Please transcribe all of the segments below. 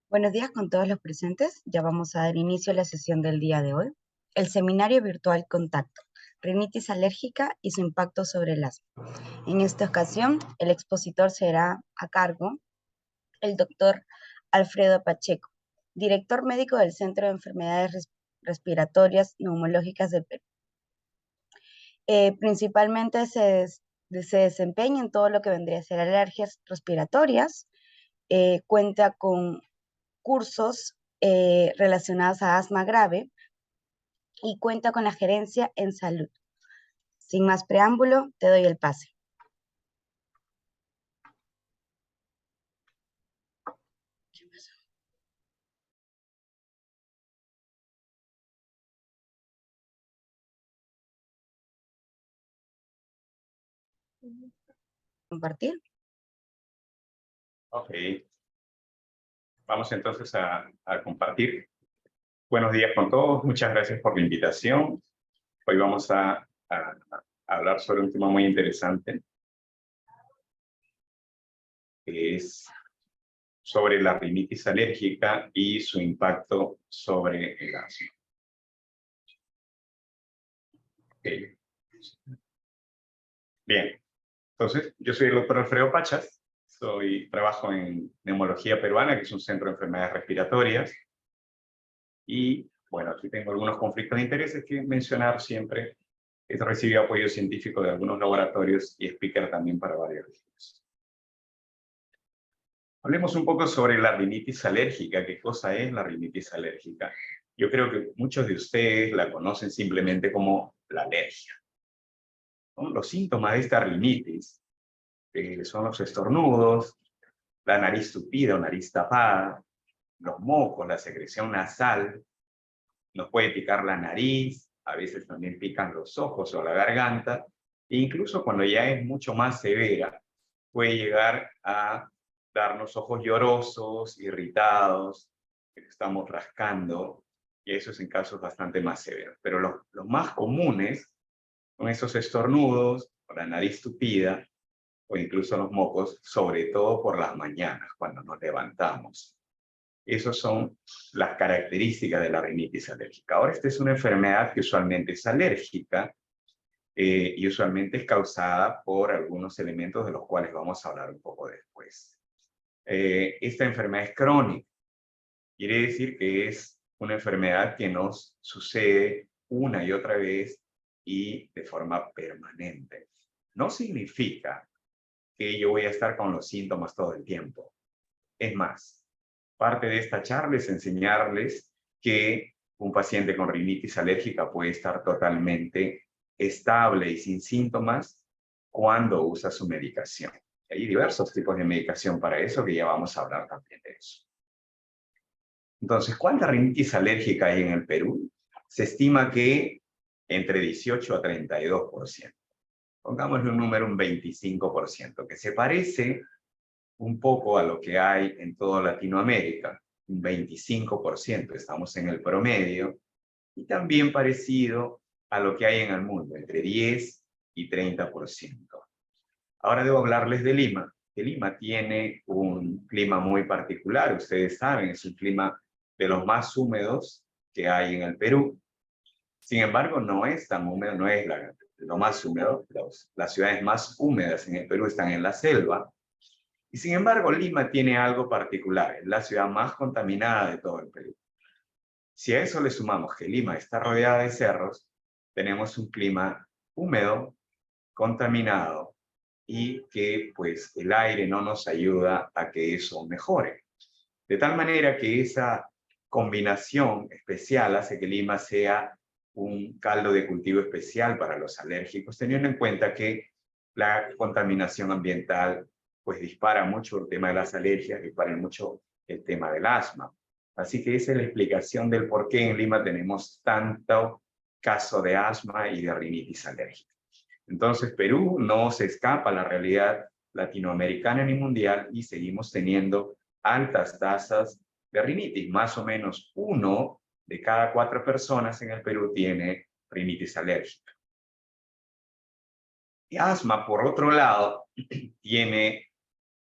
Buenos días con todos los presentes. Ya vamos a dar inicio a la sesión del día de hoy. El seminario virtual Contacto, rinitis alérgica y su impacto sobre el asma. En esta ocasión, el expositor será a cargo el doctor Alfredo Pacheco, director médico del Centro de Enfermedades Respiratorias Neumológicas del Perú. Principalmente se desempeña en todo lo que vendría a ser alergias respiratorias. Cuenta con cursos relacionados a asma grave y cuenta con la gerencia en salud. Sin más preámbulo, te doy el pase. Compartir. Ok. Vamos entonces a compartir. Buenos días con todos. Muchas gracias por la invitación. Hoy vamos a hablar sobre un tema muy interesante, que es sobre la rinitis alérgica y su impacto sobre el asma. Okay. Bien. Entonces, yo soy el doctor Alfredo Pachas. Trabajo en Neumología Peruana, que es un centro de enfermedades respiratorias. Y, bueno, aquí tengo algunos conflictos de intereses que mencionar siempre. He recibido apoyo científico de algunos laboratorios y speaker también para varios libros. Hablemos un poco sobre la rinitis alérgica. ¿Qué cosa es la rinitis alérgica? Yo creo que muchos de ustedes la conocen simplemente como la alergia, ¿no? Los síntomas de esta rinitis son los estornudos, la nariz tupida o nariz tapada, los mocos, la secreción nasal, nos puede picar la nariz, a veces también pican los ojos o la garganta, e incluso cuando ya es mucho más severa, puede llegar a darnos ojos llorosos, irritados, que estamos rascando, y eso es en casos bastante más severos. Pero los más comunes son esos estornudos, o la nariz tupida, o incluso los mocos, sobre todo por las mañanas, cuando nos levantamos. Esas son las características de la rinitis alérgica. Ahora, esta es una enfermedad que usualmente es alérgica y usualmente es causada por algunos elementos de los cuales vamos a hablar un poco después. Esta enfermedad es crónica. Quiere decir que es una enfermedad que nos sucede una y otra vez y de forma permanente. No significa que yo voy a estar con los síntomas todo el tiempo. Es más, parte de esta charla es enseñarles que un paciente con rinitis alérgica puede estar totalmente estable y sin síntomas cuando usa su medicación. Hay diversos tipos de medicación para eso, que ya vamos a hablar también de eso. Entonces, ¿cuánta rinitis alérgica hay en el Perú? Se estima que entre 18 a 32%. Pongámosle un número, un 25%, que se parece un poco a lo que hay en toda Latinoamérica, un 25%, estamos en el promedio, y también parecido a lo que hay en el mundo, entre 10 y 30%. Ahora debo hablarles de Lima, que Lima tiene un clima muy particular, ustedes saben, es un clima de los más húmedos que hay en el Perú. Sin embargo, no es tan húmedo, no es lo más húmedo. Las ciudades más húmedas en el Perú están en la selva. Y sin embargo, Lima tiene algo particular, es la ciudad más contaminada de todo el Perú. Si a eso le sumamos que Lima está rodeada de cerros, tenemos un clima húmedo, contaminado, y que pues el aire no nos ayuda a que eso mejore. De tal manera que esa combinación especial hace que Lima sea un caldo de cultivo especial para los alérgicos, teniendo en cuenta que la contaminación ambiental pues dispara mucho el tema de las alergias, dispara mucho el tema del asma. Así que esa es la explicación del por qué en Lima tenemos tanto caso de asma y de rinitis alérgica. Entonces, Perú no se escapa a la realidad latinoamericana ni mundial y seguimos teniendo altas tasas de rinitis. Más o menos 1 de cada 4 personas en el Perú tiene rinitis alérgica. Y asma, por otro lado, tiene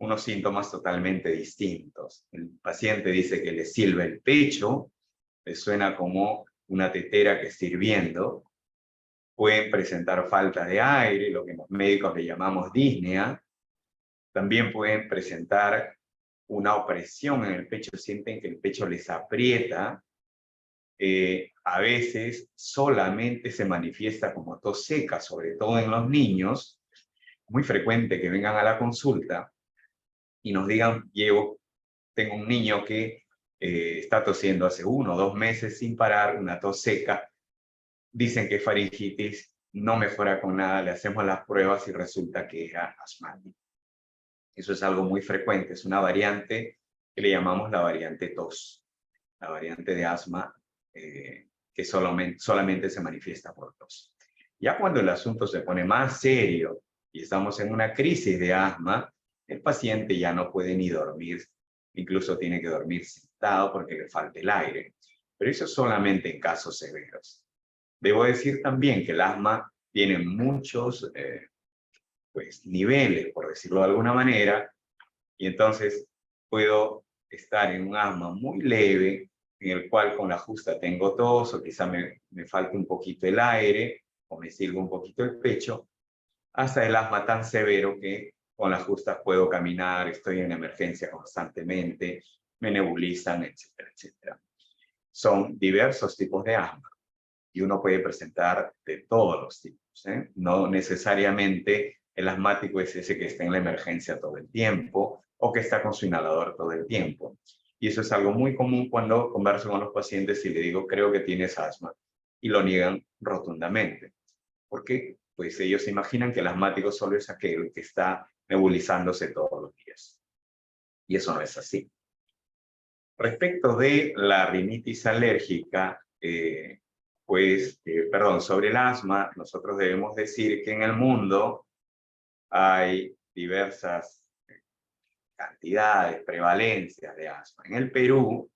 unos síntomas totalmente distintos. El paciente dice que le silba el pecho, le suena como una tetera que está hirviendo, pueden presentar falta de aire, lo que los médicos le llamamos disnea, también pueden presentar una opresión en el pecho, sienten que el pecho les aprieta, a veces solamente se manifiesta como tos seca, sobre todo en los niños, muy frecuente que vengan a la consulta y nos digan, tengo un niño que está tosiendo hace 1 o 2 meses sin parar, una tos seca, dicen que es faringitis, no mejora con nada, le hacemos las pruebas y resulta que era asmático. Eso es algo muy frecuente, es una variante que le llamamos la variante tos, la variante de asma que solamente se manifiesta por tos. Ya cuando el asunto se pone más serio y estamos en una crisis de asma, el paciente ya no puede ni dormir, incluso tiene que dormir sentado porque le falta el aire. Pero eso solamente en casos severos. Debo decir también que el asma tiene muchos niveles, por decirlo de alguna manera, y entonces puedo estar en un asma muy leve, en el cual con la justa tengo tos, o quizá me falte un poquito el aire, o me silba un poquito el pecho, hasta el asma tan severo que con las justas puedo caminar, estoy en emergencia constantemente, me nebulizan, etcétera, etcétera. Son diversos tipos de asma y uno puede presentar de todos los tipos, ¿eh? No necesariamente el asmático es ese que está en la emergencia todo el tiempo o que está con su inhalador todo el tiempo. Y eso es algo muy común cuando converso con los pacientes y le digo, creo que tienes asma, y lo niegan rotundamente. ¿Por qué? Pues ellos se imaginan que el asmático solo es aquel que está nebulizándose todos los días. Y eso no es así. Respecto de la rinitis alérgica, sobre el asma, nosotros debemos decir que en el mundo hay diversas cantidades, prevalencias de asma. En el Perú,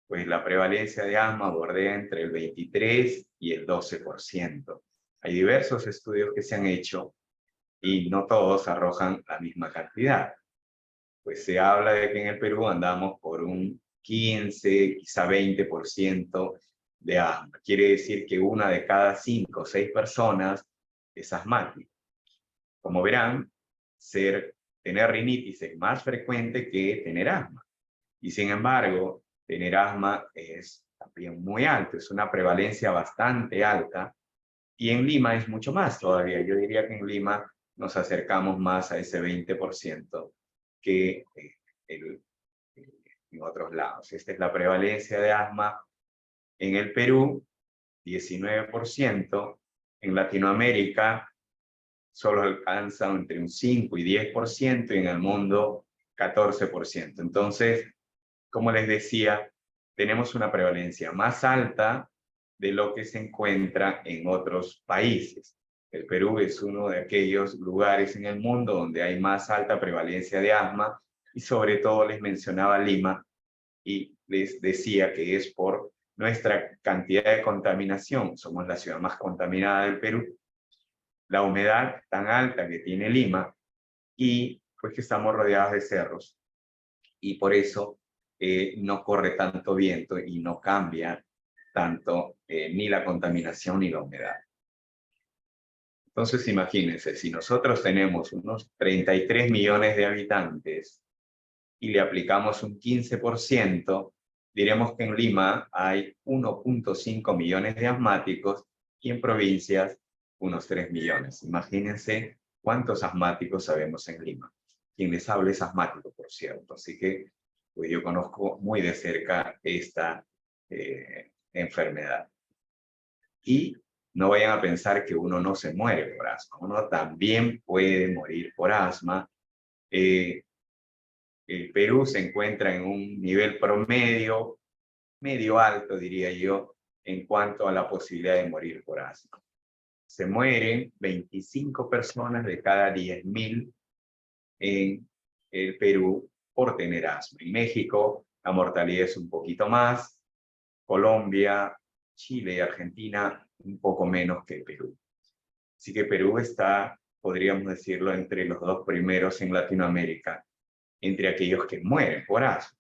pues la prevalencia de asma bordea entre el 23 y el 12%. Hay diversos estudios que se han hecho y no todos arrojan la misma cantidad. Pues se habla de que en el Perú andamos por un 15, quizá 20% de asma. Quiere decir que 1 de cada 5 o 6 personas es asmática. Como verán, tener rinitis es más frecuente que tener asma. Y sin embargo, tener asma es también muy alto, es una prevalencia bastante alta. Y en Lima es mucho más todavía. Yo diría que en Lima nos acercamos más a ese 20% que en otros lados. Esta es la prevalencia de asma en el Perú, 19%. En Latinoamérica solo alcanza entre un 5 y 10%, y en el mundo 14%. Entonces, como les decía, tenemos una prevalencia más alta de lo que se encuentra en otros países. El Perú es uno de aquellos lugares en el mundo donde hay más alta prevalencia de asma, y sobre todo les mencionaba Lima y les decía que es por nuestra cantidad de contaminación. Somos la ciudad más contaminada del Perú, la humedad tan alta que tiene Lima y pues que estamos rodeados de cerros, y por eso no corre tanto viento y no cambia tanto ni la contaminación ni la humedad. Entonces imagínense, si nosotros tenemos unos 33 millones de habitantes y le aplicamos un 15%, diremos que en Lima hay 1.5 millones de asmáticos y en provincias unos 3 millones. Imagínense cuántos asmáticos sabemos en Lima. Quien les habla es asmático, por cierto, así que pues yo conozco muy de cerca esta enfermedad. Y no vayan a pensar que uno no se muere por asma, uno también puede morir por asma. El Perú se encuentra en un nivel promedio, medio alto diría yo, en cuanto a la posibilidad de morir por asma. Se mueren 25 personas de cada 10.000 en el Perú por tener asma. En México la mortalidad es un poquito más, Colombia, Chile y Argentina un poco menos que Perú. Así que Perú está, podríamos decirlo, entre los 2 primeros en Latinoamérica entre aquellos que mueren por asma.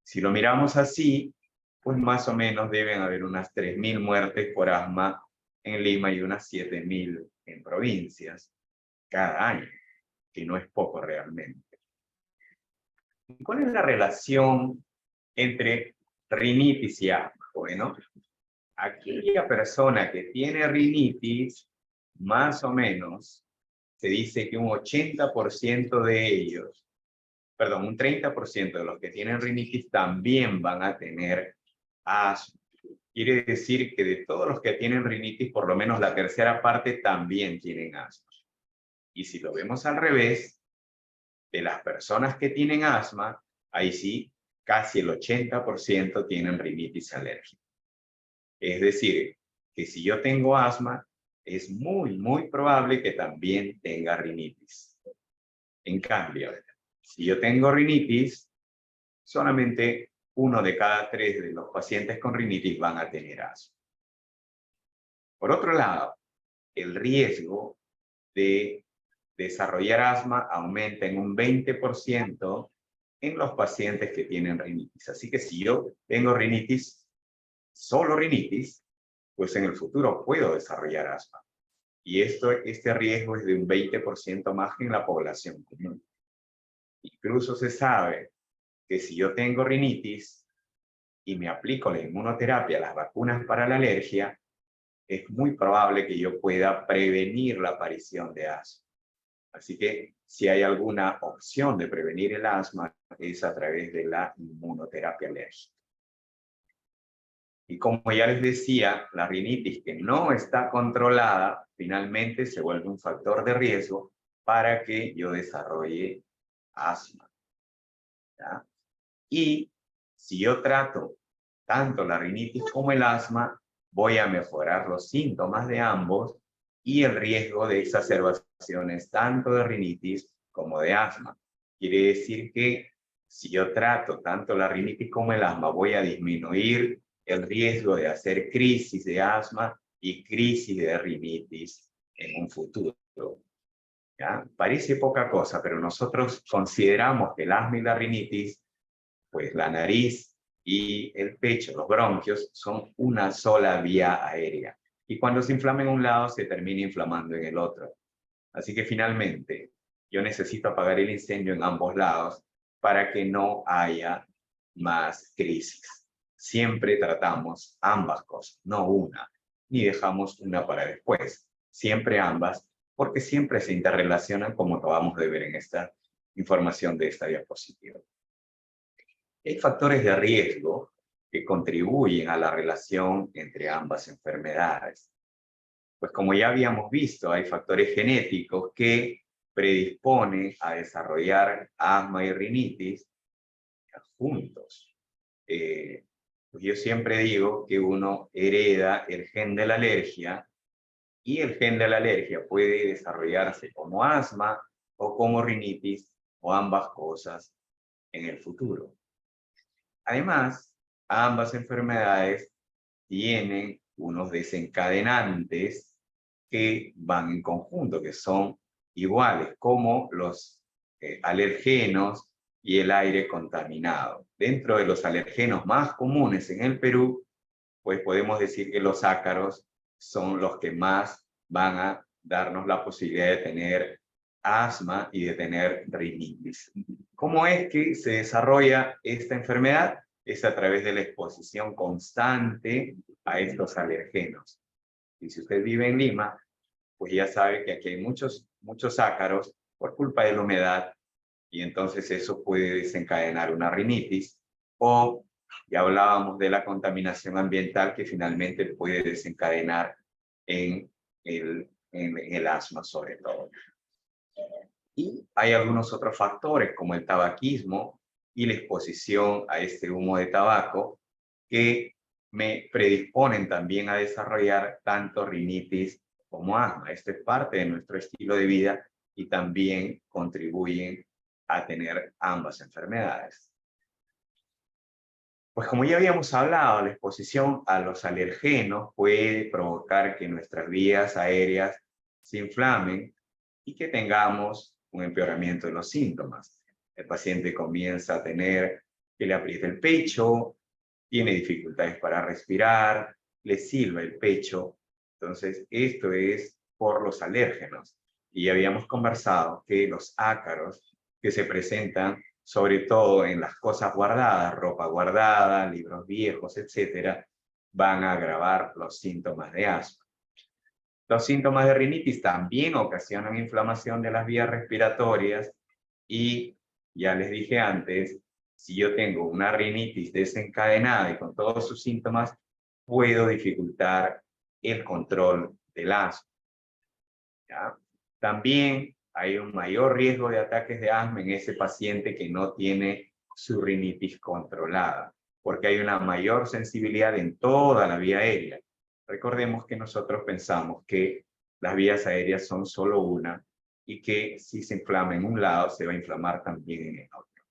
Si lo miramos así, pues más o menos deben haber unas 3.000 muertes por asma en Lima y unas 7.000 en provincias cada año, que no es poco realmente. ¿Cuál es la relación entre rinitis y asma? Bueno, aquella persona que tiene rinitis, más o menos, se dice que un 80% de ellos, perdón, un 30% de los que tienen rinitis también van a tener asma. Quiere decir que de todos los que tienen rinitis, por lo menos la tercera parte también tienen asma. Y si lo vemos al revés, de las personas que tienen asma, ahí sí, casi el 80% tienen rinitis alérgica. Es decir, que si yo tengo asma, es muy probable que también tenga rinitis. En cambio, si yo tengo rinitis, solamente 1 de cada 3 de los pacientes con rinitis van a tener asma. Por otro lado, el riesgo de desarrollar asma aumenta en un 20% en los pacientes que tienen rinitis. Así que si yo tengo rinitis, solo rinitis, pues en el futuro puedo desarrollar asma. Y este riesgo es de un 20% más que en la población común. Incluso se sabe que si yo tengo rinitis y me aplico la inmunoterapia, las vacunas para la alergia, es muy probable que yo pueda prevenir la aparición de asma. Así que si hay alguna opción de prevenir el asma, es a través de la inmunoterapia alérgica. Y como ya les decía, la rinitis que no está controlada, finalmente se vuelve un factor de riesgo para que yo desarrolle asma. ¿Ya? Y si yo trato tanto la rinitis como el asma, voy a mejorar los síntomas de ambos y el riesgo de exacerbaciones tanto de rinitis como de asma. Quiere decir que si yo trato tanto la rinitis como el asma, voy a disminuir el riesgo de hacer crisis de asma y crisis de rinitis en un futuro. ¿Ya? Parece poca cosa, pero nosotros consideramos que el asma y la rinitis, pues la nariz y el pecho, los bronquios, son una sola vía aérea. Y cuando se inflama en un lado, se termina inflamando en el otro. Así que finalmente, yo necesito apagar el incendio en ambos lados para que no haya más crisis. Siempre tratamos ambas cosas, no una, ni dejamos una para después. Siempre ambas, porque siempre se interrelacionan, como acabamos de ver en esta información de esta diapositiva. Hay factores de riesgo que contribuyen a la relación entre ambas enfermedades. Pues como ya habíamos visto, hay factores genéticos que predisponen a desarrollar asma y rinitis juntos. Pues yo siempre digo que uno hereda el gen de la alergia y el gen de la alergia puede desarrollarse como asma o como rinitis o ambas cosas en el futuro. Además, ambas enfermedades tienen unos desencadenantes que van en conjunto, que son iguales, como los alergenos y el aire contaminado. Dentro de los alergenos más comunes en el Perú, pues podemos decir que los ácaros son los que más van a darnos la posibilidad de tener asma y de tener rinitis. ¿Cómo es que se desarrolla esta enfermedad? Es a través de la exposición constante a estos alergenos. Y si usted vive en Lima, pues ya sabe que aquí hay muchos ácaros por culpa de la humedad y entonces eso puede desencadenar una rinitis o ya hablábamos de la contaminación ambiental que finalmente puede desencadenar en el asma sobre todo. Y hay algunos otros factores como el tabaquismo y la exposición a este humo de tabaco que me predisponen también a desarrollar tanto rinitis como asma. Esto es parte de nuestro estilo de vida y también contribuyen a tener ambas enfermedades. Pues como ya habíamos hablado, la exposición a los alergenos puede provocar que nuestras vías aéreas se inflamen y que tengamos un empeoramiento de los síntomas. el paciente comienza a tener que le aprieta el pecho, tiene dificultades para respirar, le silba el pecho. Entonces, esto es por los alérgenos. Y habíamos conversado que los ácaros que se presentan sobre todo en las cosas guardadas, ropa guardada, libros viejos, etcétera, van a agravar los síntomas de asma. Los síntomas de rinitis también ocasionan inflamación de las vías respiratorias y ya les dije antes, si yo tengo una rinitis desencadenada y con todos sus síntomas, puedo dificultar el control del asma. ¿Ya? También hay un mayor riesgo de ataques de asma en ese paciente que no tiene su rinitis controlada, porque hay una mayor sensibilidad en toda la vía aérea. Recordemos que nosotros pensamos que las vías aéreas son solo una y que si se inflama en un lado, se va a inflamar también en el otro.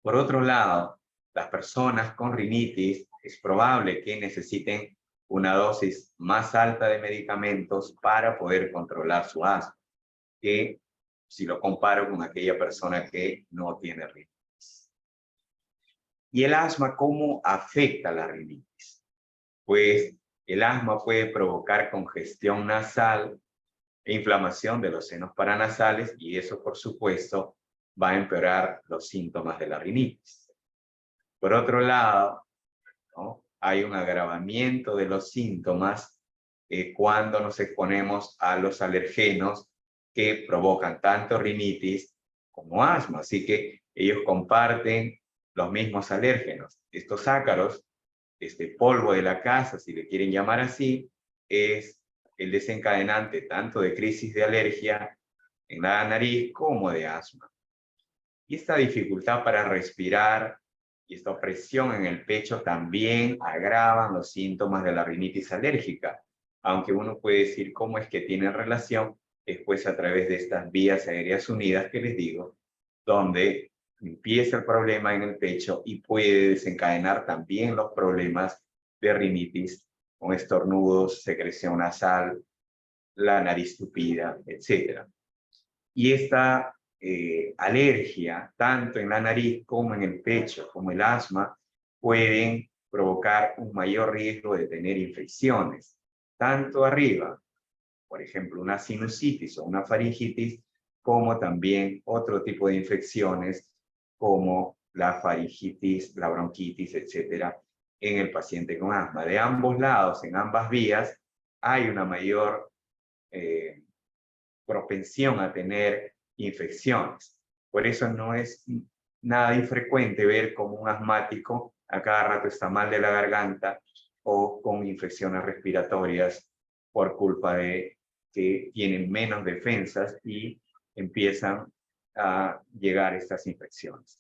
Por otro lado, las personas con rinitis es probable que necesiten una dosis más alta de medicamentos para poder controlar su asma, que si lo comparo con aquella persona que no tiene rinitis. ¿Y el asma cómo afecta la rinitis? Pues el asma puede provocar congestión nasal e inflamación de los senos paranasales y eso, por supuesto, va a empeorar los síntomas de la rinitis. Por otro lado, ¿no?, hay un agravamiento de los síntomas cuando nos exponemos a los alergenos que provocan tanto rinitis como asma. Así que ellos comparten los mismos alérgenos. Estos ácaros, este polvo de la casa, si le quieren llamar así, es el desencadenante tanto de crisis de alergia en la nariz como de asma. Y esta dificultad para respirar y esta opresión en el pecho también agravan los síntomas de la rinitis alérgica, aunque uno puede decir cómo es que tienen relación, después a través de estas vías aéreas unidas que les digo, donde empieza el problema en el pecho y puede desencadenar también los problemas de rinitis con estornudos, secreción nasal, la nariz tupida, etc. Y esta alergia, tanto en la nariz como en el pecho, como el asma, pueden provocar un mayor riesgo de tener infecciones, tanto arriba, por ejemplo, una sinusitis o una faringitis, como también otro tipo de infecciones como la faringitis, la bronquitis, etcétera, en el paciente con asma. De ambos lados, en ambas vías, hay una mayor propensión a tener infecciones. Por eso no es nada infrecuente ver como un asmático a cada rato está mal de la garganta o con infecciones respiratorias por culpa de que tienen menos defensas y empiezan a llegar estas infecciones.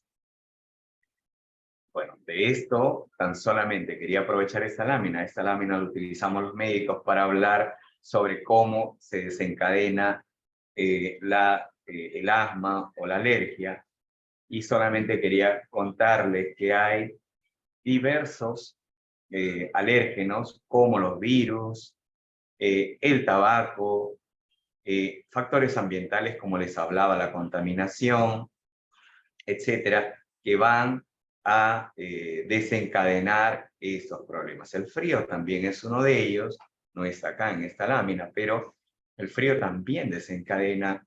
Bueno, de esto tan solamente quería aprovechar esta lámina. Esta lámina la utilizamos los médicos para hablar sobre cómo se desencadena el asma o la alergia. Y solamente quería contarles que hay diversos alérgenos como los virus, el tabaco, factores ambientales como les hablaba, la contaminación, etcétera, que van a desencadenar estos problemas. El frío también es uno de ellos, no está acá en esta lámina, pero el frío también desencadena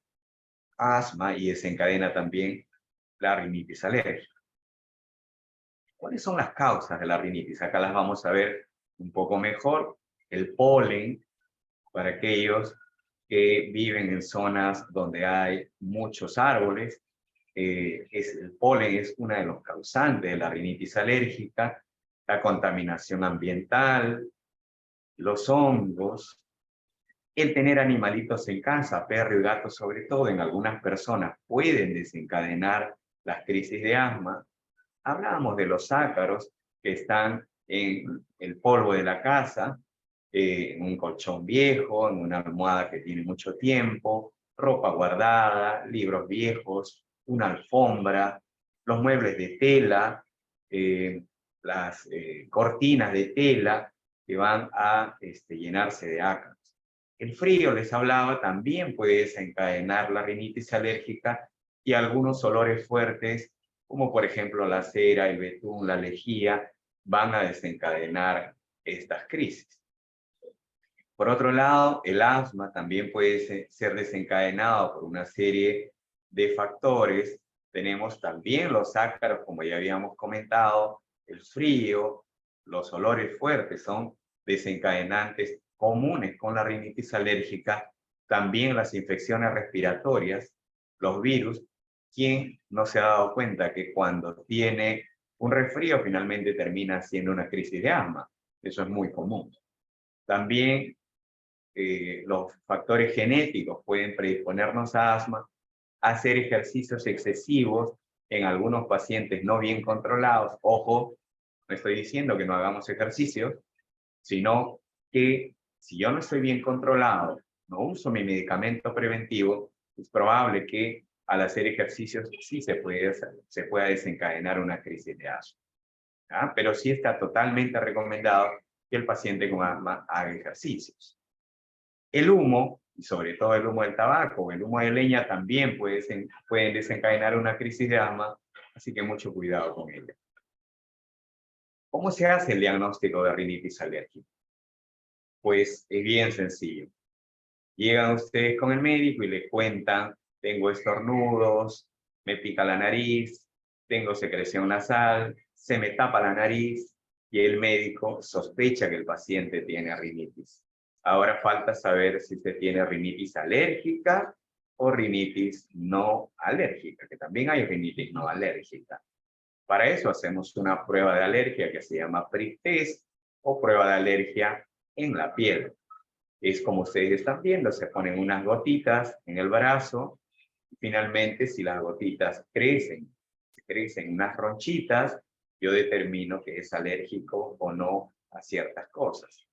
asma y desencadena también la rinitis alérgica. ¿Cuáles son las causas de la rinitis? Acá las vamos a ver un poco mejor. El polen, para aquellos que viven en zonas donde hay muchos árboles, el polen es uno de los causantes de la rinitis alérgica, la contaminación ambiental, los hongos, el tener animalitos en casa, perro y gato sobre todo, en algunas personas pueden desencadenar las crisis de asma. Hablábamos de los ácaros que están en el polvo de la casa, en un colchón viejo, en una almohada que tiene mucho tiempo, ropa guardada, libros viejos, una alfombra, los muebles de tela, las cortinas de tela que van a llenarse de ácaros. El frío, les hablaba, también puede desencadenar la rinitis alérgica y algunos olores fuertes, como por ejemplo la cera, el betún, la lejía, van a desencadenar estas crisis. Por otro lado, el asma también puede ser desencadenado por una serie de factores. Tenemos también los ácaros, como ya habíamos comentado, el frío, los olores fuertes son desencadenantes comunes con la rinitis alérgica, también las infecciones respiratorias, los virus. ¿Quién no se ha dado cuenta que cuando tiene un resfrío finalmente termina siendo una crisis de asma? Eso es muy común. También los factores genéticos pueden predisponernos a asma, hacer ejercicios excesivos en algunos pacientes no bien controlados. Ojo, no estoy diciendo que no hagamos ejercicios, sino que si yo no estoy bien controlado, no uso mi medicamento preventivo, es probable que al hacer ejercicios sí se pueda desencadenar una crisis de asma. ¿Ah? Pero sí está totalmente recomendado que el paciente con asma haga ejercicios. El humo, y sobre todo el humo del tabaco o el humo de leña, también pueden desencadenar una crisis de asma, así que mucho cuidado con ello. ¿Cómo se hace el diagnóstico de rinitis alérgica? Pues es bien sencillo. Llegan ustedes con el médico y le cuentan, tengo estornudos, me pica la nariz, tengo secreción nasal, se me tapa la nariz, y el médico sospecha que el paciente tiene rinitis. Ahora falta saber si se tiene rinitis alérgica o rinitis no alérgica, que también hay rinitis no alérgica. Para eso hacemos una prueba de alergia que se llama prick test o prueba de alergia en la piel. Es como ustedes están viendo, se ponen unas gotitas en el brazo y finalmente si las gotitas crecen unas ronchitas, yo determino que es alérgico o no a ciertas cosas.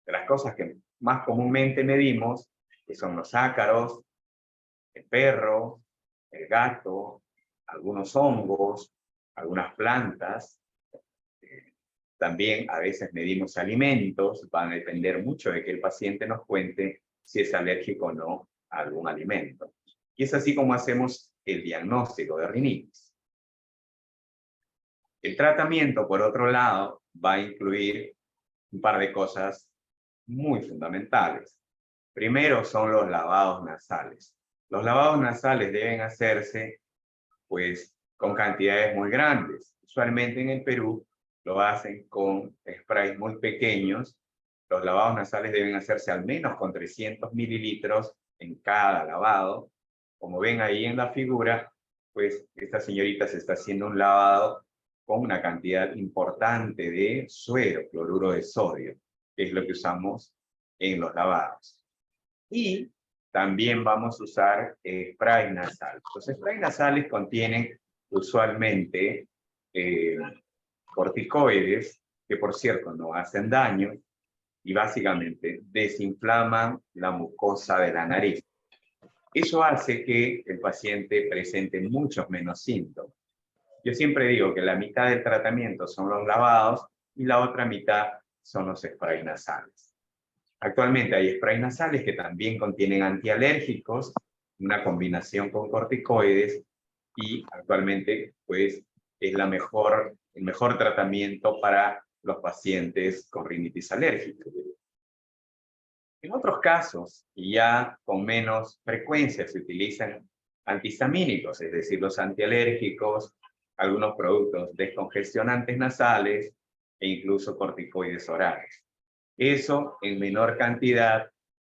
De las cosas que más comúnmente medimos, que son los ácaros, el perro, el gato, algunos hongos, algunas plantas. También a veces medimos alimentos, van a depender mucho de que el paciente nos cuente si es alérgico o no a algún alimento. Y es así como hacemos el diagnóstico de rinitis. El tratamiento, por otro lado, va a incluir un par de cosas muy fundamentales. Primero son los lavados nasales. Los lavados nasales deben hacerse, pues, con cantidades muy grandes. Usualmente en el Perú lo hacen con sprays muy pequeños. Los lavados nasales deben hacerse al menos con 300 mililitros en cada lavado. Como ven ahí en la figura, pues esta señorita se está haciendo un lavado con una cantidad importante de suero, cloruro de sodio, que es lo que usamos en los lavados. Y también vamos a usar spray nasal. Los sprays nasales contienen usualmente corticoides, que por cierto no hacen daño, y básicamente desinflaman la mucosa de la nariz. Eso hace que el paciente presente muchos menos síntomas. Yo siempre digo que la mitad del tratamiento son los lavados y la otra mitad son los sprays nasales. Actualmente hay sprays nasales que también contienen antialérgicos, una combinación con corticoides, y actualmente pues es el mejor tratamiento para los pacientes con rinitis alérgica. En otros casos, y ya con menos frecuencia, se utilizan antihistamínicos, es decir, los antialérgicos, algunos productos descongestionantes nasales e incluso corticoides orales. Eso en menor cantidad,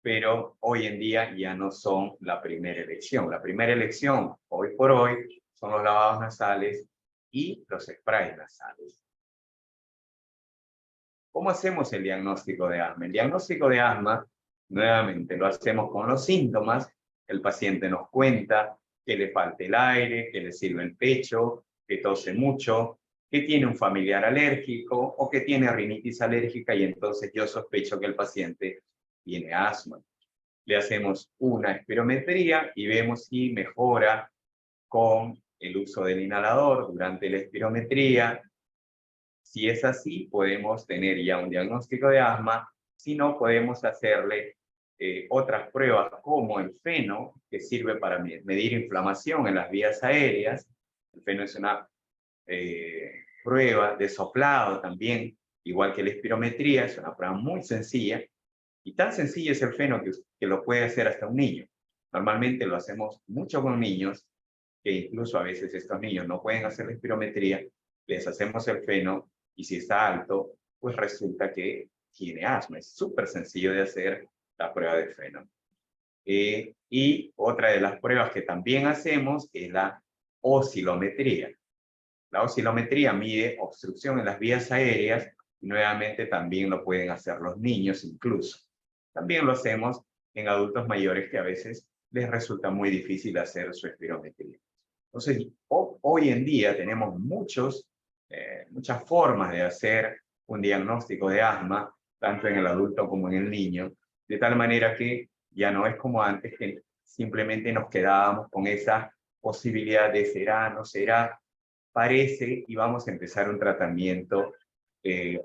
pero hoy en día ya no son la primera elección. La primera elección, hoy por hoy, son los lavados nasales y los sprays nasales. ¿Cómo hacemos el diagnóstico de asma? El diagnóstico de asma, nuevamente, lo hacemos con los síntomas. El paciente nos cuenta que le falta el aire, que le sirve el pecho, que tose mucho, que tiene un familiar alérgico o que tiene rinitis alérgica, y entonces yo sospecho que el paciente tiene asma. Le hacemos una espirometría y vemos si mejora con el uso del inhalador durante la espirometría. Si es así, podemos tener ya un diagnóstico de asma. Si no, podemos hacerle otras pruebas como el feno, que sirve para medir inflamación en las vías aéreas. El feno es una prueba de soplado también, igual que la espirometría, es una prueba muy sencilla. Y tan sencillo es el feno que lo puede hacer hasta un niño. Normalmente lo hacemos mucho con niños, que incluso a veces estos niños no pueden hacer la espirometría, les hacemos el feno y si está alto, pues resulta que tiene asma. Es súper sencillo de hacer la prueba de feno. Y otra de las pruebas que también hacemos es la oscilometría. La oscilometría mide obstrucción en las vías aéreas y nuevamente también lo pueden hacer los niños incluso. También lo hacemos en adultos mayores que a veces les resulta muy difícil hacer su espirometría. Entonces, hoy en día tenemos muchas formas de hacer un diagnóstico de asma, tanto en el adulto como en el niño, de tal manera que ya no es como antes, que simplemente nos quedábamos con esa posibilidad de será, no será, parece, y vamos a empezar un tratamiento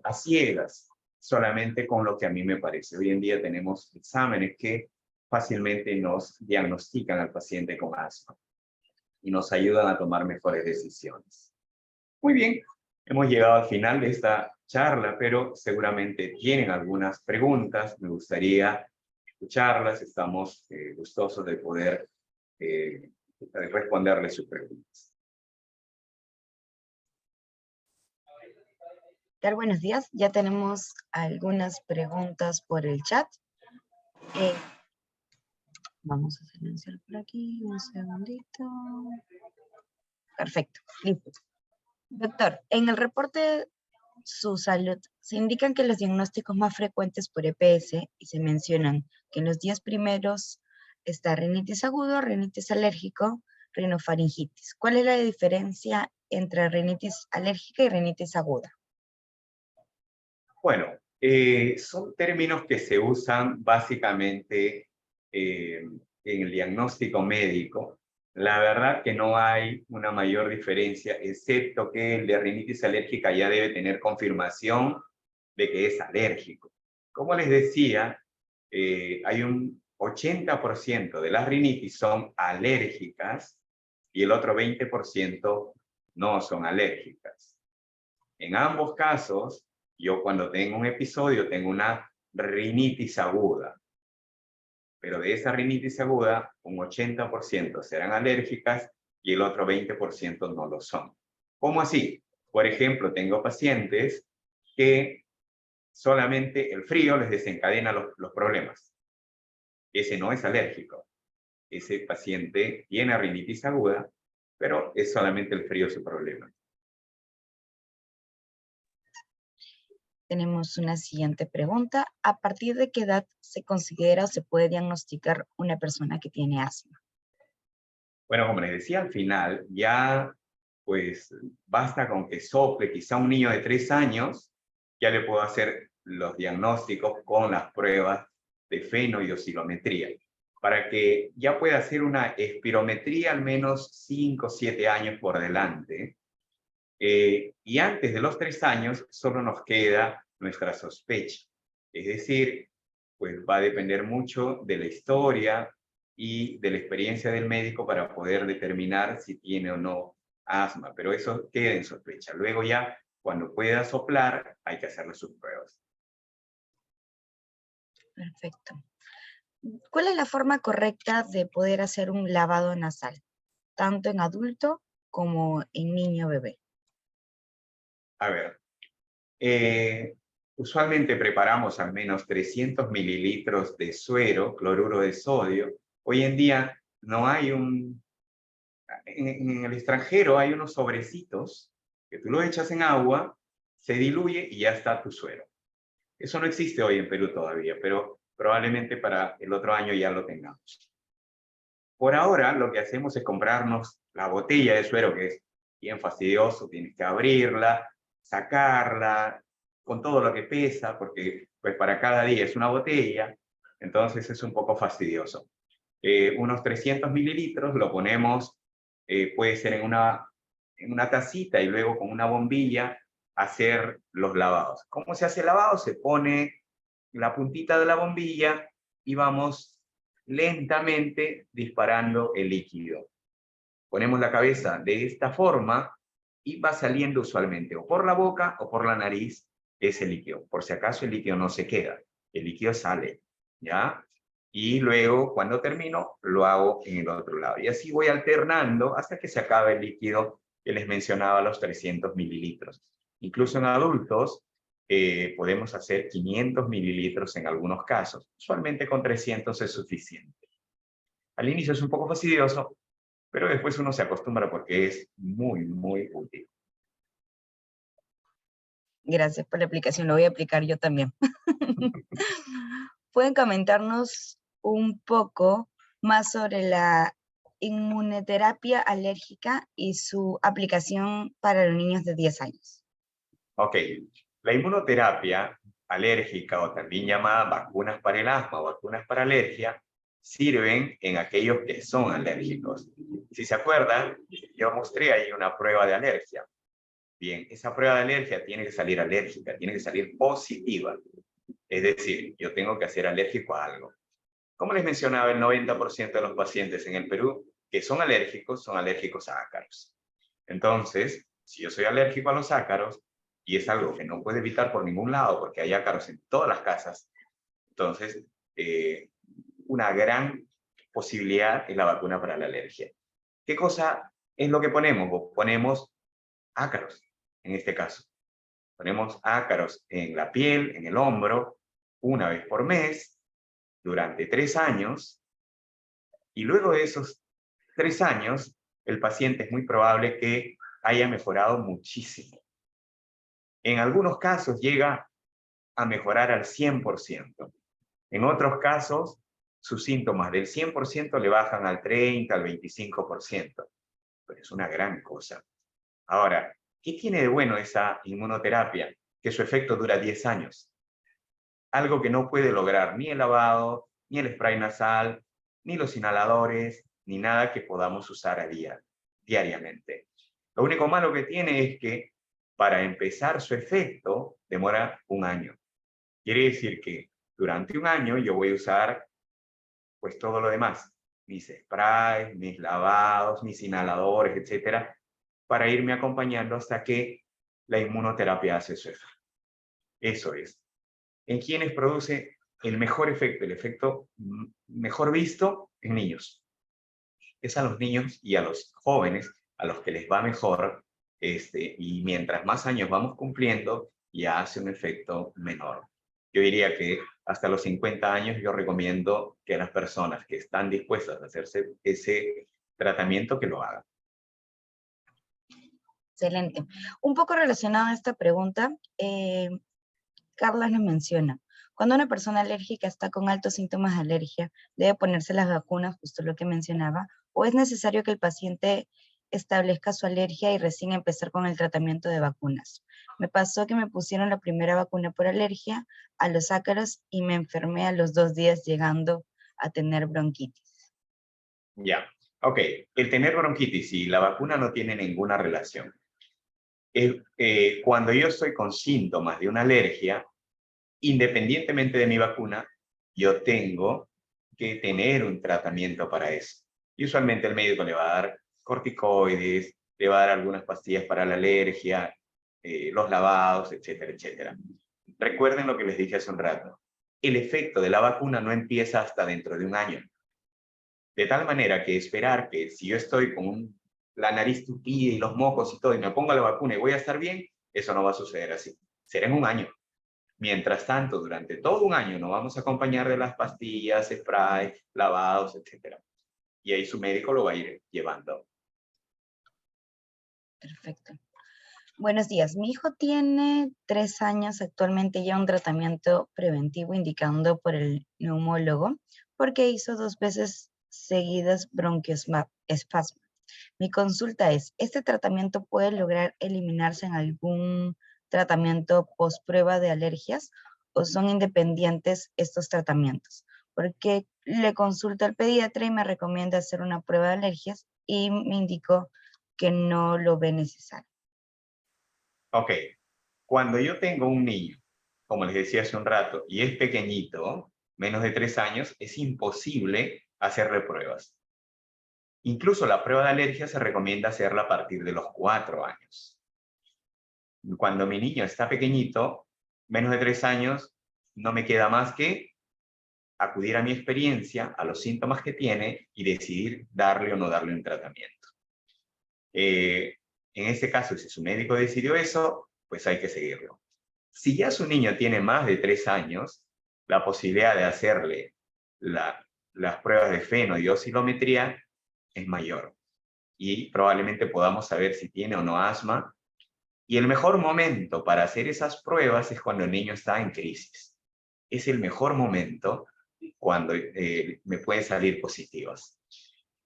a ciegas, solamente con lo que a mí me parece. Hoy en día tenemos exámenes que fácilmente nos diagnostican al paciente con asma y nos ayudan a tomar mejores decisiones. Muy bien, hemos llegado al final de esta charla, pero seguramente tienen algunas preguntas. Me gustaría escucharlas. Estamos gustosos de poder responderles sus preguntas. Buenos días, ya tenemos algunas preguntas por el chat. Vamos a silenciar por aquí, un segundito. Perfecto, listo. Doctor, en el reporte Su Salud se indican que los diagnósticos más frecuentes por EPS y se mencionan que en los 10 primeros está rinitis agudo, rinitis alérgico, rinofaringitis. ¿Cuál es la diferencia entre rinitis alérgica y rinitis aguda? Bueno, son términos que se usan básicamente en el diagnóstico médico. La verdad que no hay una mayor diferencia, excepto que el de rinitis alérgica ya debe tener confirmación de que es alérgico. Como les decía, hay un 80% de las rinitis son alérgicas y el otro 20% no son alérgicas. En ambos casos, yo cuando tengo un episodio tengo una rinitis aguda, pero de esa rinitis aguda, un 80% serán alérgicas y el otro 20% no lo son. ¿Cómo así? Por ejemplo, tengo pacientes que solamente el frío les desencadena los problemas. Ese no es alérgico. Ese paciente tiene rinitis aguda, pero es solamente el frío su problema. Tenemos una siguiente pregunta. ¿A partir de qué edad se considera o se puede diagnosticar una persona que tiene asma? Bueno, como les decía al final, ya pues basta con que sople, quizá un niño de 3 años, ya le puedo hacer los diagnósticos con las pruebas de feno y oscilometría, para que ya pueda hacer una espirometría al menos 5 o 7 años por delante. Y antes de los 3 años solo nos queda nuestra sospecha. Es decir, pues va a depender mucho de la historia y de la experiencia del médico para poder determinar si tiene o no asma, pero eso queda en sospecha. Luego ya, cuando pueda soplar, hay que hacerle sus pruebas. Perfecto. ¿Cuál es la forma correcta de poder hacer un lavado nasal, tanto en adulto como en niño bebé? A ver, usualmente preparamos al menos 300 mililitros de suero, cloruro de sodio. Hoy en día no hay en el extranjero hay unos sobrecitos que tú lo echas en agua, se diluye y ya está tu suero. Eso no existe hoy en Perú todavía, pero probablemente para el otro año ya lo tengamos. Por ahora lo que hacemos es comprarnos la botella de suero, que es bien fastidioso, tienes que abrirla, sacarla, con todo lo que pesa, porque pues para cada día es una botella, entonces es un poco fastidioso. Unos 300 mililitros lo ponemos, puede ser en una tacita y luego con una bombilla hacer los lavados. ¿Cómo se hace el lavado? Se pone la puntita de la bombilla y vamos lentamente disparando el líquido. Ponemos la cabeza de esta forma y va saliendo usualmente o por la boca o por la nariz ese líquido. Por si acaso el líquido no se queda, el líquido sale, ¿ya? Y luego, cuando termino, lo hago en el otro lado. Y así voy alternando hasta que se acabe el líquido que les mencionaba, los 300 mililitros. Incluso en adultos podemos hacer 500 mililitros en algunos casos. Usualmente con 300 es suficiente. Al inicio es un poco fastidioso, pero después uno se acostumbra porque es muy, muy útil. Gracias por la explicación, lo voy a aplicar yo también. ¿Pueden comentarnos un poco más sobre la inmunoterapia alérgica y su aplicación para los niños de 10 años? Ok, la inmunoterapia alérgica, o también llamada vacunas para el asma o vacunas para alergia, sirven en aquellos que son alérgicos. Si se acuerdan, yo mostré ahí una prueba de alergia. Bien, esa prueba de alergia tiene que salir alérgica, tiene que salir positiva. Es decir, yo tengo que ser alérgico a algo. Como les mencionaba, el 90% de los pacientes en el Perú que son alérgicos a ácaros. Entonces, si yo soy alérgico a los ácaros, y es algo que no puedo evitar por ningún lado, porque hay ácaros en todas las casas, entonces, una gran posibilidad es la vacuna para la alergia. ¿Qué cosa es lo que ponemos? Pues ponemos ácaros, en este caso. Ponemos ácaros en la piel, en el hombro, una vez por mes, durante 3 años, y luego de esos 3 años, el paciente es muy probable que haya mejorado muchísimo. En algunos casos llega a mejorar al 100%. En otros casos, sus síntomas del 100% le bajan al 30, al 25%. Pero es una gran cosa. Ahora, ¿qué tiene de bueno esa inmunoterapia? Que su efecto dura 10 años. Algo que no puede lograr ni el lavado, ni el spray nasal, ni los inhaladores, ni nada que podamos usar diariamente. Lo único malo que tiene es que para empezar su efecto demora 1 año. Quiere decir que durante 1 año yo voy a usar pues todo lo demás, mis sprays, mis lavados, mis inhaladores, etcétera, para irme acompañando hasta que la inmunoterapia hace su efecto. Eso es. ¿En quiénes produce el mejor efecto? El efecto mejor visto en niños. Es a los niños y a los jóvenes a los que les va mejor, y mientras más años vamos cumpliendo, ya hace un efecto menor. Yo diría que hasta los 50 años yo recomiendo que las personas que están dispuestas a hacerse ese tratamiento que lo hagan. Excelente. Un poco relacionado a esta pregunta, Carla nos menciona, cuando una persona alérgica está con altos síntomas de alergia, debe ponerse las vacunas, justo lo que mencionaba, o es necesario que el paciente establezca su alergia y recién empezar con el tratamiento de vacunas. Me pasó que me pusieron la primera vacuna por alergia a los ácaros y me enfermé a los 2 días llegando a tener bronquitis. Ya, ok. El tener bronquitis y la vacuna no tiene ninguna relación. Cuando yo estoy con síntomas de una alergia, independientemente de mi vacuna, yo tengo que tener un tratamiento para eso. Y usualmente el médico le va a dar corticoides, le va a dar algunas pastillas para la alergia, los lavados, etcétera, etcétera. Recuerden lo que les dije hace un rato. El efecto de la vacuna no empieza hasta dentro de 1 año. De tal manera que esperar que si yo estoy con la nariz tupida y los mocos y todo, y me pongo la vacuna y voy a estar bien, eso no va a suceder así. Será en 1 año. Mientras tanto, durante todo 1 año nos vamos a acompañar de las pastillas, spray, lavados, etc. Y ahí su médico lo va a ir llevando. Perfecto. Buenos días. Mi hijo tiene 3 años, actualmente ya un tratamiento preventivo indicado por el neumólogo porque hizo 2 veces seguidas bronquioespasmo. Mi consulta es, ¿este tratamiento puede lograr eliminarse en algún tratamiento post prueba de alergias o son independientes estos tratamientos? Porque le consulto al pediatra y me recomienda hacer una prueba de alergias y me indicó que no lo ve necesario. Ok, cuando yo tengo un niño, como les decía hace un rato, y es pequeñito, menos de 3 años, es imposible hacerle pruebas. Incluso la prueba de alergia se recomienda hacerla a partir de los 4 años. Cuando mi niño está pequeñito, menos de 3 años, no me queda más que acudir a mi experiencia, a los síntomas que tiene y decidir darle o no darle un tratamiento. En este caso, si su médico decidió eso, pues hay que seguirlo. Si ya su niño tiene más de 3 años, la posibilidad de hacerle las pruebas de feno y oscilometría es mayor. Y probablemente podamos saber si tiene o no asma. Y el mejor momento para hacer esas pruebas es cuando el niño está en crisis. Es el mejor momento cuando me pueden salir positivas.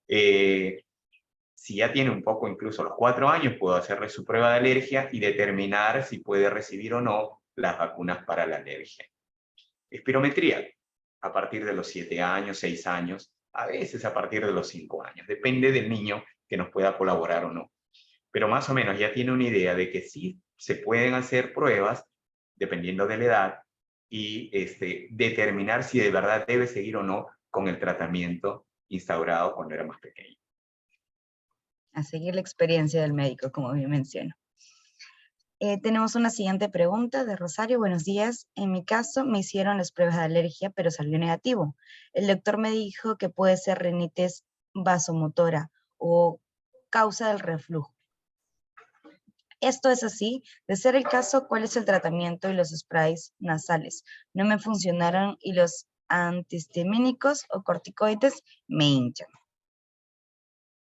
Si ya tiene un poco, incluso los 4 años, puedo hacerle su prueba de alergia y determinar si puede recibir o no las vacunas para la alergia. Espirometría, a partir de los 7 años, 6 años, a veces a partir de los 5 años. Depende del niño que nos pueda colaborar o no. Pero más o menos ya tiene una idea de que sí se pueden hacer pruebas, dependiendo de la edad, y determinar si de verdad debe seguir o no con el tratamiento instaurado cuando era más pequeño. A seguir la experiencia del médico, como bien menciono. Tenemos una siguiente pregunta de Rosario. Buenos días. En mi caso me hicieron las pruebas de alergia, pero salió negativo. El doctor me dijo que puede ser rinitis vasomotora o causa del reflujo. Esto es así. De ser el caso, ¿cuál es el tratamiento y los sprays nasales? No me funcionaron y los antihistamínicos o corticoides me hinchan.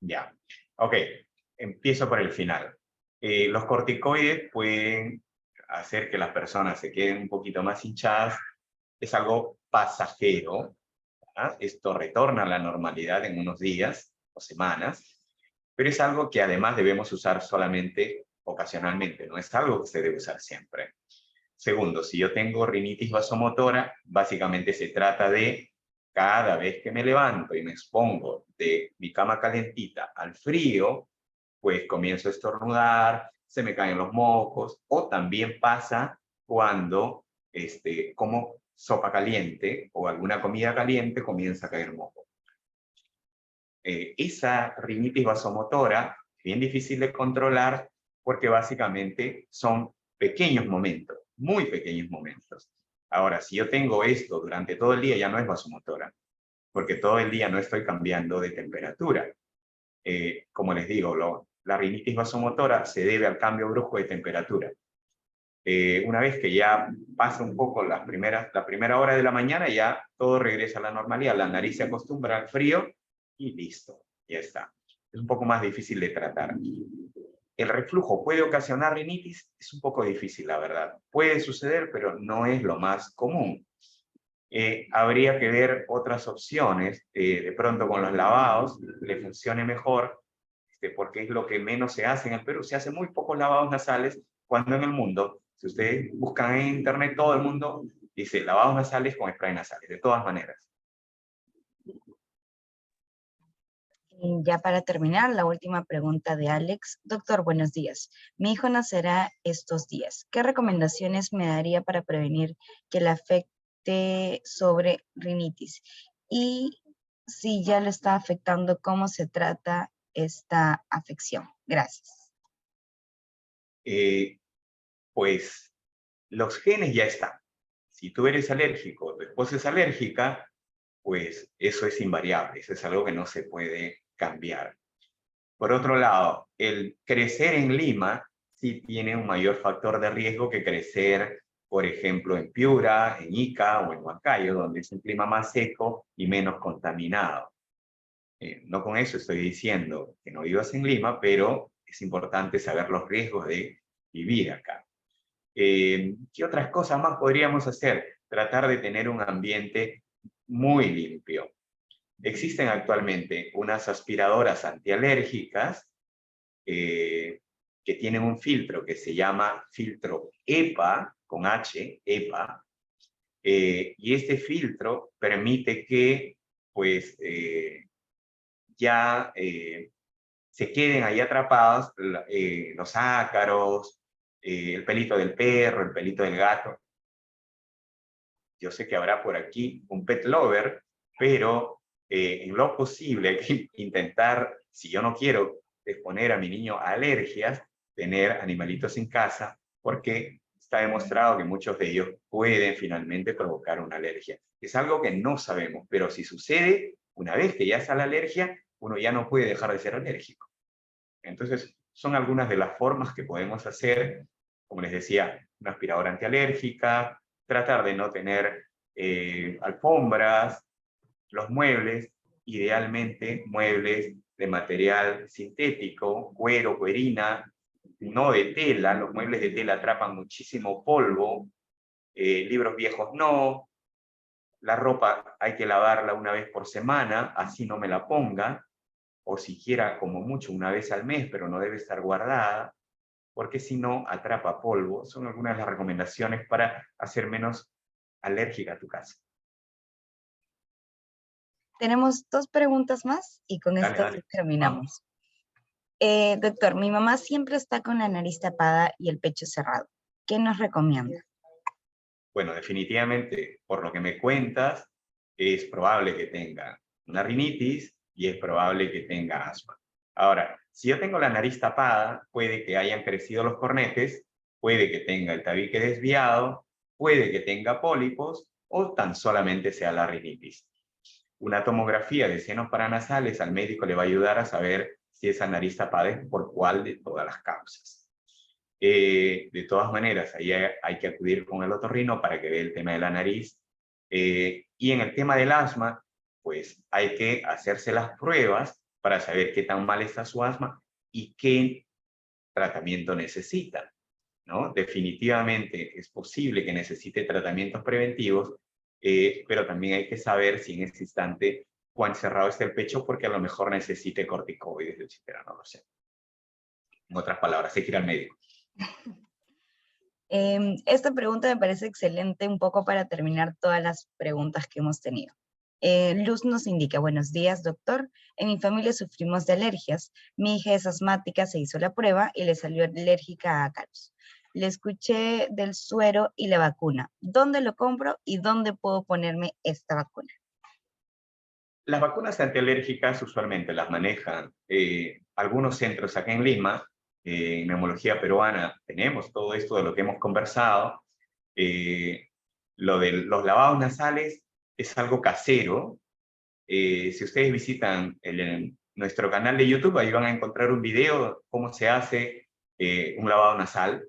Ya, ok. Empiezo por el final. Los corticoides pueden hacer que las personas se queden un poquito más hinchadas. Es algo pasajero. ¿Ah? Esto retorna a la normalidad en unos días o semanas, pero es algo que además debemos usar solamente ocasionalmente, no es algo que se debe usar siempre. Segundo, si yo tengo rinitis vasomotora, básicamente se trata de cada vez que me levanto y me expongo de mi cama calentita al frío, pues comienzo a estornudar, se me caen los mocos, o también pasa cuando como sopa caliente o alguna comida caliente comienza a caer moco. Esa rinitis vasomotora es bien difícil de controlar porque básicamente son pequeños momentos, muy pequeños momentos. Ahora, si yo tengo esto durante todo el día, ya no es vasomotora, porque todo el día no estoy cambiando de temperatura. Como les digo, la rinitis vasomotora se debe al cambio brusco de temperatura. Una vez que ya pasa un poco la primera hora de la mañana, ya todo regresa a la normalidad, la nariz se acostumbra al frío y listo, ya está. Es un poco más difícil de tratar. ¿El reflujo puede ocasionar rinitis? Es un poco difícil, la verdad. Puede suceder, pero no es lo más común. Habría que ver otras opciones. De pronto con los lavados le funcione mejor, porque es lo que menos se hace en el Perú. Se hacen muy pocos lavados nasales, cuando en el mundo, si ustedes buscan en internet, todo el mundo dice lavados nasales con spray nasales, de todas maneras. Y ya para terminar, la última pregunta de Alex. Doctor, buenos días. Mi hijo nacerá estos días. ¿Qué recomendaciones me daría para prevenir que le afecte sobre rinitis? Y si ya le está afectando, ¿cómo se trata esta afección? Gracias. Pues los genes ya están. Si tú eres alérgico, tu esposa es alérgica, pues eso es invariable, eso es algo que no se puede cambiar. Por otro lado, el crecer en Lima sí tiene un mayor factor de riesgo que crecer, por ejemplo, en Piura, en Ica o en Huancayo, donde es un clima más seco y menos contaminado. No con eso estoy diciendo que no vivas en Lima, pero es importante saber los riesgos de vivir acá. ¿Qué otras cosas más podríamos hacer? Tratar de tener un ambiente muy limpio. Existen actualmente unas aspiradoras antialérgicas que tienen un filtro que se llama filtro EPA, con H, EPA, y este filtro permite que pues ya se queden ahí atrapados los ácaros, el pelito del perro, el pelito del gato. yo sé que habrá por aquí un pet lover, pero en lo posible hay que intentar, si yo no quiero exponer a mi niño a alergias, tener animalitos en casa, porque está demostrado que muchos de ellos pueden finalmente provocar una alergia. Es algo que no sabemos, pero si sucede, una vez que ya está la alergia, uno ya no puede dejar de ser alérgico. Entonces, son algunas de las formas que podemos hacer, como les decía, una aspiradora antialérgica, tratar de no tener alfombras, los muebles, idealmente muebles de material sintético, cuero, cuerina, no de tela. Los muebles de tela atrapan muchísimo polvo, libros viejos no, la ropa hay que lavarla una vez por semana, así no me la ponga, o siquiera como mucho una vez al mes, pero no debe estar guardada, porque si no atrapa polvo. Son algunas de las recomendaciones para hacer menos alérgica tu casa. Tenemos 2 preguntas más y con Dale, esto dale. terminamos. Doctor, mi mamá siempre está con la nariz tapada y el pecho cerrado. ¿Qué nos recomienda? Bueno, definitivamente, por lo que me cuentas, es probable que tenga una rinitis y es probable que tenga asma. Ahora, si yo tengo la nariz tapada, puede que hayan crecido los cornetes, puede que tenga el tabique desviado, puede que tenga pólipos o tan solamente sea la rinitis. Una tomografía de senos paranasales al médico le va a ayudar a saber si esa nariz tapada es por cuál de todas las causas. De todas maneras, ahí hay que acudir con el otorrino para que vea el tema de la nariz. Y en el tema del asma, pues hay que hacerse las pruebas para saber qué tan mal está su asma y qué tratamiento necesita, ¿no? Definitivamente es posible que necesite tratamientos preventivos, pero también hay que saber si en este instante cuán cerrado está el pecho, porque a lo mejor necesite corticoides, etcétera, no lo sé. En otras palabras, hay que ir al médico. Esta pregunta me parece excelente, un poco para terminar todas las preguntas que hemos tenido. Luz nos indica, buenos días, doctor. En mi familia sufrimos de alergias. Mi hija es asmática, se hizo la prueba y le salió alérgica a ácaros. Le escuché del suero y la vacuna. ¿Dónde lo compro y dónde puedo ponerme esta vacuna? Las vacunas antialérgicas usualmente las manejan algunos centros acá en Lima. En neumología peruana tenemos todo esto de lo que hemos conversado. Lo de los lavados nasales es algo casero. Si ustedes visitan nuestro canal de YouTube, ahí van a encontrar un video cómo se hace un lavado nasal.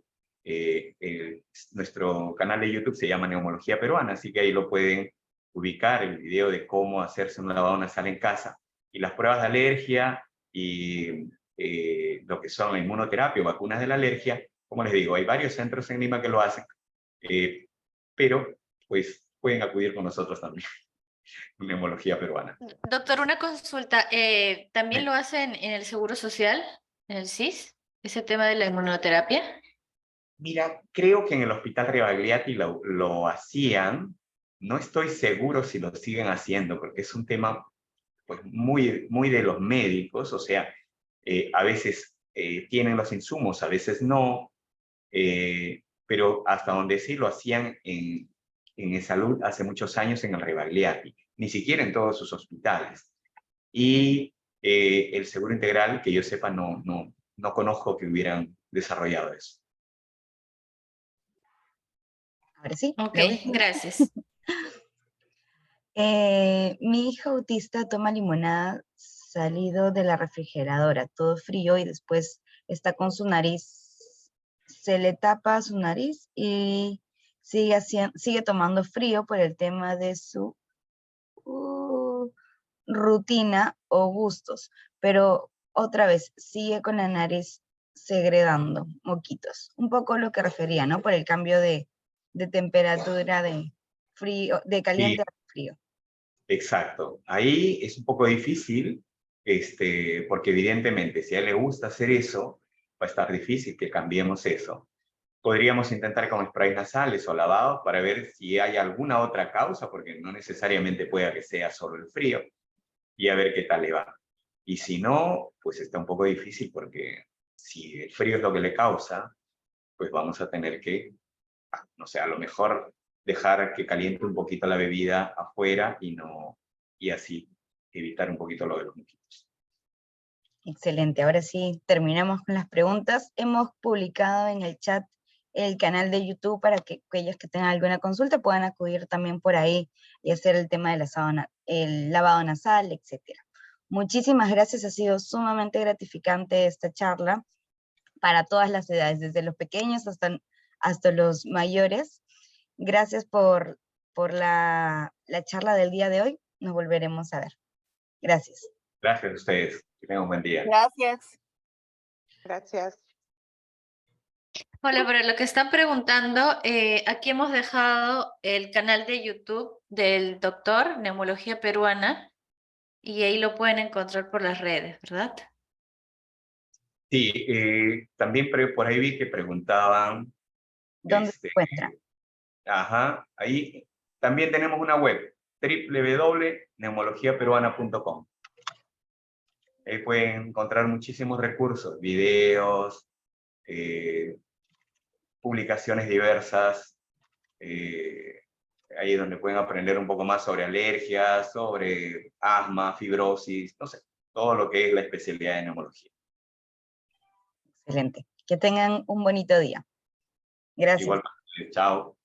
Nuestro canal de YouTube se llama Neumología Peruana, así que ahí lo pueden ubicar, el video de cómo hacerse un lavado nasal en casa. Y las pruebas de alergia y lo que son la inmunoterapia o vacunas de la alergia, como les digo, hay varios centros en Lima que lo hacen, pero pues pueden acudir con nosotros también. Neumología peruana. Doctor, una consulta. ¿También lo hacen en el Seguro Social, en el SIS, ese tema de la inmunoterapia? Mira, creo que en el Hospital Rebagliati lo hacían. No estoy seguro si lo siguen haciendo, porque es un tema pues, muy de los médicos. O sea, a veces tienen los insumos, a veces no. Pero hasta donde sí lo hacían en salud hace muchos años en el Rebagliati. Ni siquiera en todos sus hospitales. Y el seguro integral, que yo sepa, no conozco que hubieran desarrollado eso. Ahora sí, Ok, la última. gracias. Mi hija autista toma limonada salido de la refrigeradora, todo frío, y después está con su nariz, se le tapa su nariz y sigue tomando frío por el tema de su rutina o gustos, pero otra vez sigue con la nariz segregando moquitos. Un poco lo que refería, ¿no? Por el cambio de temperatura de frío, de caliente Sí, a frío. exacto. Ahí es un poco difícil, porque evidentemente si a él le gusta hacer eso, va a estar difícil que cambiemos eso. Podríamos intentar con sprays nasales o lavados para ver si hay alguna otra causa, porque no necesariamente pueda que sea solo el frío, y a ver qué tal le va. Y si no, pues está un poco difícil, porque si el frío es lo que le causa, pues vamos a tener que, no sé, a lo mejor dejar que caliente un poquito la bebida afuera y así evitar un poquito lo de los mosquitos. Excelente, ahora sí terminamos con las preguntas. Hemos publicado en el chat el canal de YouTube para que aquellos que tengan alguna consulta puedan acudir también por ahí y hacer el tema de el lavado nasal, etc. Muchísimas gracias, ha sido sumamente gratificante esta charla para todas las edades, desde los pequeños hasta los mayores. Gracias por la charla del día de hoy, nos volveremos a ver. Gracias. Gracias a ustedes, que tengan un buen día. Gracias. Gracias. Hola, para lo que están preguntando, aquí hemos dejado el canal de YouTube del doctor Neumología Peruana y ahí lo pueden encontrar por las redes, ¿verdad? Sí, también por ahí vi que preguntaban. ¿Dónde se encuentra? Ajá, ahí también tenemos una web, www.neumologiaperuana.com. Ahí pueden encontrar muchísimos recursos, videos, publicaciones diversas, ahí donde pueden aprender un poco más sobre alergias, sobre asma, fibrosis, no sé, todo lo que es la especialidad de neumología. Excelente. Que tengan un bonito día. Gracias. Igual, chao.